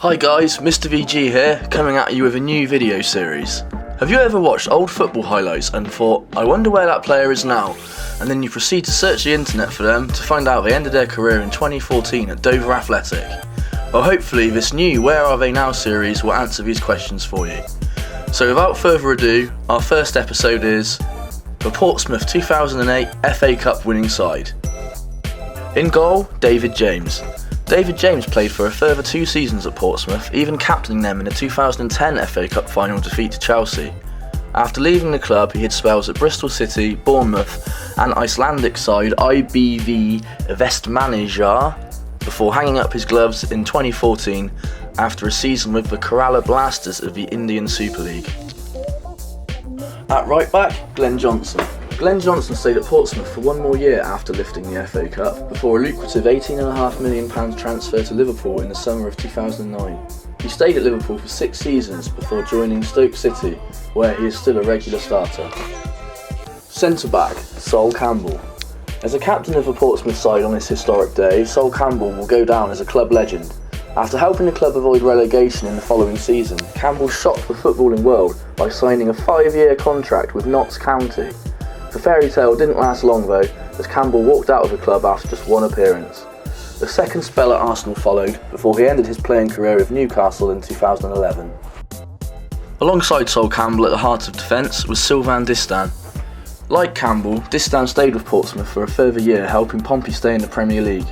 Hi guys, Mr. VG here, coming at you with a new video series. Have you ever watched old football highlights and thought, I wonder where that player is now? And then you proceed to search the internet for them to find out they ended their career in 2014 at Dover Athletic. Well, hopefully this new Where Are They Now series will answer these questions for you. So without further ado, our first episode is the Portsmouth 2008 FA Cup winning side. In goal, David James. David James played for a further 2 seasons at Portsmouth, even captaining them in a 2010 FA Cup final defeat to Chelsea. After leaving the club, he had spells at Bristol City, Bournemouth and Icelandic side IBV Vestmannaeyjar before hanging up his gloves in 2014 after a season with the Kerala Blasters of the Indian Super League. At right back, Glenn Johnson. Glenn Johnson stayed at Portsmouth for 1 more year after lifting the FA Cup, before a lucrative £18.5 million transfer to Liverpool in the summer of 2009. He stayed at Liverpool for 6 seasons before joining Stoke City, where he is still a regular starter. Centre back, Sol Campbell. As a captain of the Portsmouth side on this historic day, Sol Campbell will go down as a club legend. After helping the club avoid relegation in the following season, Campbell shocked the footballing world by signing a 5-year contract with Notts County. The fairy tale didn't last long though, as Campbell walked out of the club after just 1 appearance. The second spell at Arsenal followed, before he ended his playing career with Newcastle in 2011. Alongside Sol Campbell at the heart of defence was SYLVAIN DISTIN. Like Campbell, DISTIN stayed with Portsmouth for a further year, helping Pompey stay in the Premier League.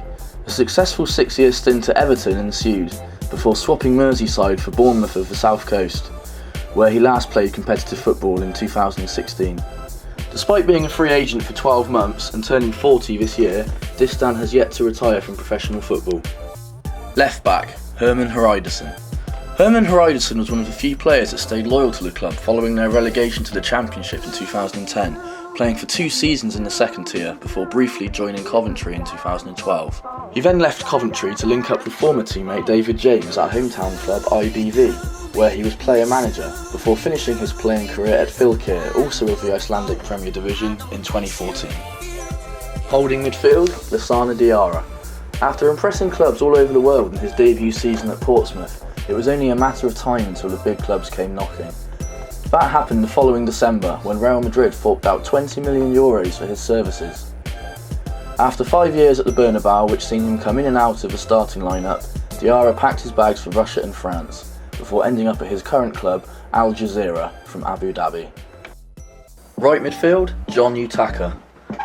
A successful 6-year stint at Everton ensued, before swapping Merseyside for Bournemouth of the South Coast, where he last played competitive football in 2016. Despite being a free agent for 12 months and turning 40 this year, DISTIN has yet to retire from professional football. Left back, Herman Hreidarsson. Herman Hreidarsson was one of the few players that stayed loyal to the club following their relegation to the Championship in 2010, playing for 2 seasons in the second tier before briefly joining Coventry in 2012. He then left Coventry to link up with former teammate David James at hometown club IBV, where he was player-manager, before finishing his playing career at Fylkir, also of the Icelandic Premier Division, in 2014. Holding midfield, Lassana Diarra. After impressing clubs all over the world in his debut season at Portsmouth, it was only a matter of time until the big clubs came knocking. That happened the following December, when Real Madrid forked out €20 million for his services. After 5 years at the Bernabeu, which seen him come in and out of the starting lineup, Diarra packed his bags for Russia and France, before ending up at his current club, Al Jazeera, from Abu Dhabi. Right midfield, John Utaka.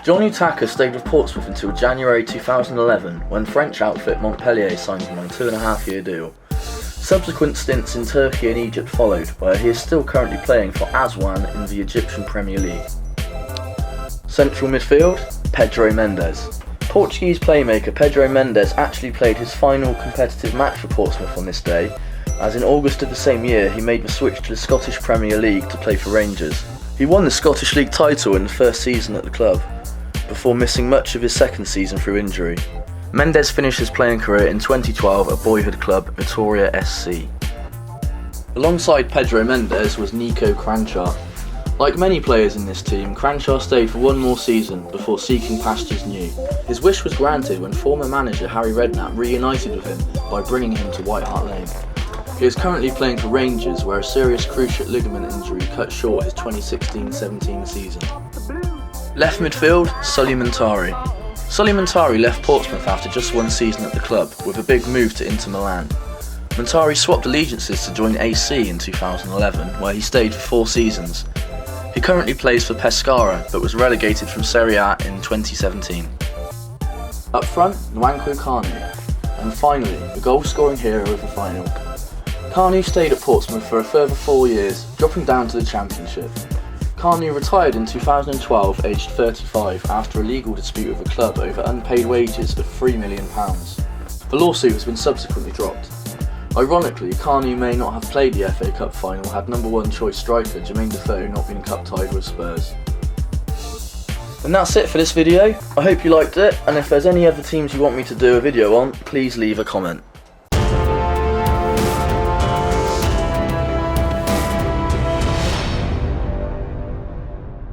John Utaka stayed with Portsmouth until January 2011, when French outfit Montpellier signed him on a 2.5-year deal. Subsequent stints in Turkey and Egypt followed, where he is still currently playing for Aswan in the Egyptian Premier League. Central midfield, Pedro Mendes. Portuguese playmaker Pedro Mendes actually played his final competitive match for Portsmouth on this day, as in August of the same year he made the switch to the Scottish Premier League to play for Rangers. He won the Scottish League title in the first season at the club, before missing much of his second season through injury. Mendes finished his playing career in 2012 at boyhood club Vitoria SC. Alongside Pedro Mendes was NIKO KRANJCAR. Like many players in this team, KRANJCAR stayed for 1 more season before seeking pastures new. His wish was granted when former manager Harry Redknapp reunited with him by bringing him to White Hart Lane. He is currently playing for Rangers, where a serious cruciate ligament injury cut short his 2016-17 season. Left midfield, Sulley MUNTARI. Sulley MUNTARI left Portsmouth after just 1 season at the club, with a big move to Inter Milan. MUNTARI swapped allegiances to join AC in 2011, where he stayed for 4 seasons. He currently plays for Pescara, but was relegated from Serie A in 2017. Up front, NWANKWO KANU. And finally, the goal-scoring hero of the final. KANU stayed at Portsmouth for a further 4 years, dropping down to the Championship. KANU retired in 2012, aged 35, after a legal dispute with the club over unpaid wages of £3 million. The lawsuit has been subsequently dropped. Ironically, KANU may not have played the FA Cup final had number 1 choice striker Jermaine Defoe not been cup tied with Spurs. And that's it for this video. I hope you liked it, and if there's any other teams you want me to do a video on, please leave a comment.